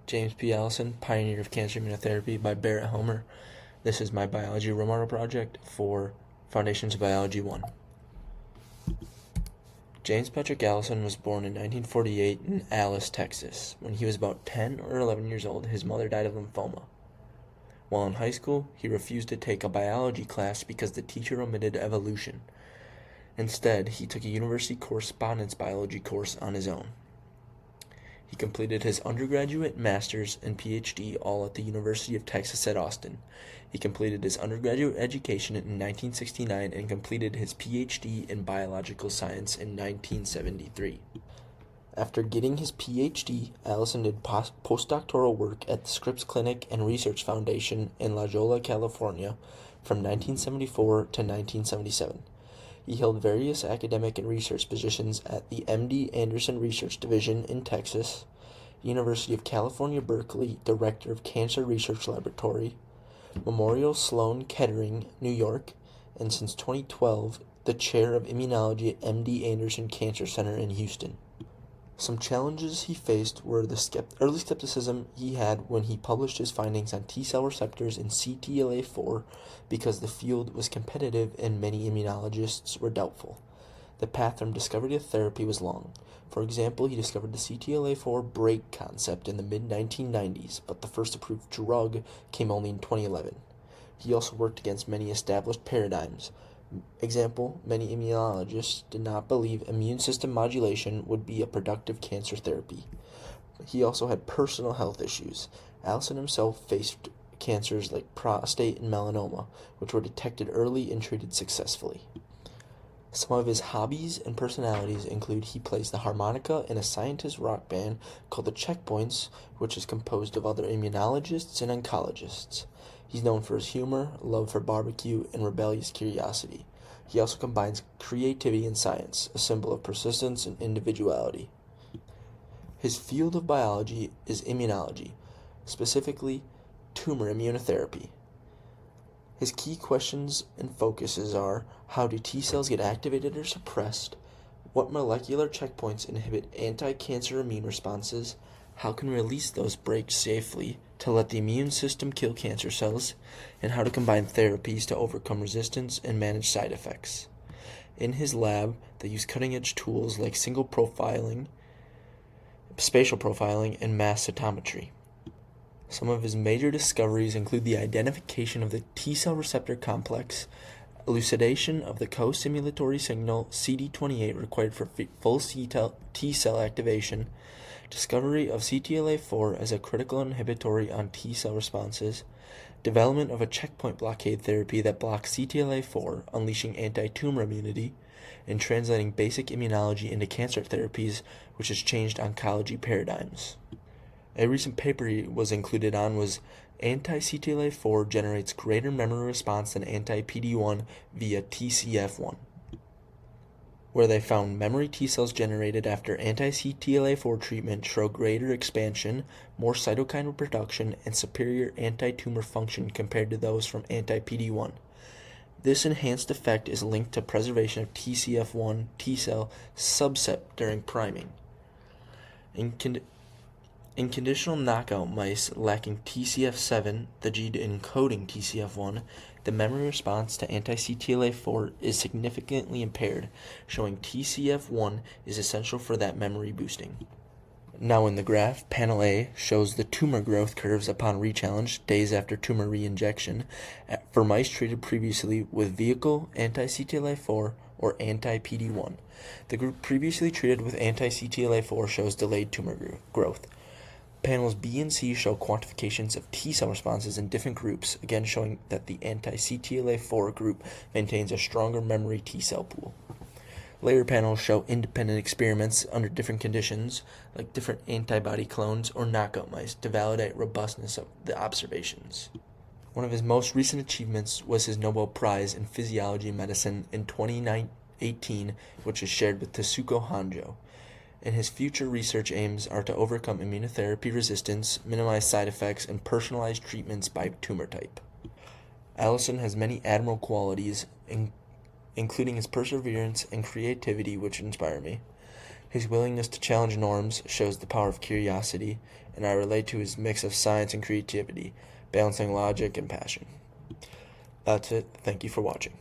James P. Allison, Pioneer of Cancer Immunotherapy by Barret Helmer. This is my biology role model project for Foundations of Biology 1. James Patrick Allison was born in 1948 in Alice, Texas. When he was about 10 or 11 years old, his mother died of lymphoma. While in high school, he refused to take a biology class because the teacher omitted evolution. Instead, he took a university correspondence biology course on his own. He completed his undergraduate, master's, and PhD all at the University of Texas at Austin. He completed his undergraduate education in 1969 and completed his PhD in biological science in 1973. After getting his PhD, Allison did postdoctoral work at the Scripps Clinic and Research Foundation in La Jolla, California from 1974 to 1977. He held various academic and research positions at the M.D. Anderson Research Division in Texas, University of California, Berkeley, Director of Cancer Research Laboratory, Memorial Sloan Kettering, New York, and since 2012, the Chair of Immunology at M.D. Anderson Cancer Center in Houston. Some challenges he faced were the early skepticism he had when he published his findings on T-cell receptors in CTLA-4 because the field was competitive and many immunologists were doubtful. The path from discovery to therapy was long. For example, he discovered the CTLA-4 break concept in the mid-1990s, but the first approved drug came only in 2011. He also worked against many established paradigms. Example, many immunologists did not believe immune system modulation would be a productive cancer therapy. He also had personal health issues. Allison himself faced cancers like prostate and melanoma, which were detected early and treated successfully. Some of his hobbies and personalities include he plays the harmonica in a scientist rock band called the Checkpoints, which is composed of other immunologists and oncologists. He's known for his humor, love for barbecue, and rebellious curiosity. He also combines creativity and science, a symbol of persistence and individuality. His field of biology is immunology, specifically tumor immunotherapy. His key questions and focuses are: how do T cells get activated or suppressed? What molecular checkpoints inhibit anti-cancer immune responses? How can we release those breaks safely to let the immune system kill cancer cells? And how to combine therapies to overcome resistance and manage side effects. In his lab, they use cutting-edge tools like single profiling, spatial profiling, and mass cytometry. Some of his major discoveries include the identification of the T-cell receptor complex, elucidation of the co-stimulatory signal CD28 required for full T-cell activation, discovery of CTLA-4 as a critical inhibitory on T-cell responses, development of a checkpoint blockade therapy that blocks CTLA-4, unleashing anti-tumor immunity, and translating basic immunology into cancer therapies, which has changed oncology paradigms. A recent paper he was included on was anti-CTLA-4 generates greater memory response than anti-PD-1 via TCF1, where they found memory T cells generated after anti-CTLA-4 treatment show greater expansion, more cytokine production, and superior anti-tumor function compared to those from anti-PD-1. This enhanced effect is linked to preservation of TCF1 T cell subset during priming. In conditional knockout mice lacking TCF7, the gene encoding TCF1, the memory response to anti-CTLA-4 is significantly impaired, showing TCF1 is essential for that memory boosting. Now in the graph, panel A shows the tumor growth curves upon rechallenge days after tumor reinjection for mice treated previously with vehicle anti-CTLA-4 or anti-PD-1. The group previously treated with anti-CTLA-4 shows delayed tumor growth. Panels B and C show quantifications of T-cell responses in different groups, again showing that the anti-CTLA-4 group maintains a stronger memory T-cell pool. Later panels show independent experiments under different conditions, like different antibody clones or knockout mice, to validate robustness of the observations. One of his most recent achievements was his Nobel Prize in Physiology and Medicine in 2018, which is shared with Tasuku Honjo. And his future research aims are to overcome immunotherapy resistance, minimize side effects, and personalize treatments by tumor type. Allison has many admirable qualities, including his perseverance and creativity, which inspire me. His willingness to challenge norms shows the power of curiosity, and I relate to his mix of science and creativity, balancing logic and passion. That's it. Thank you for watching.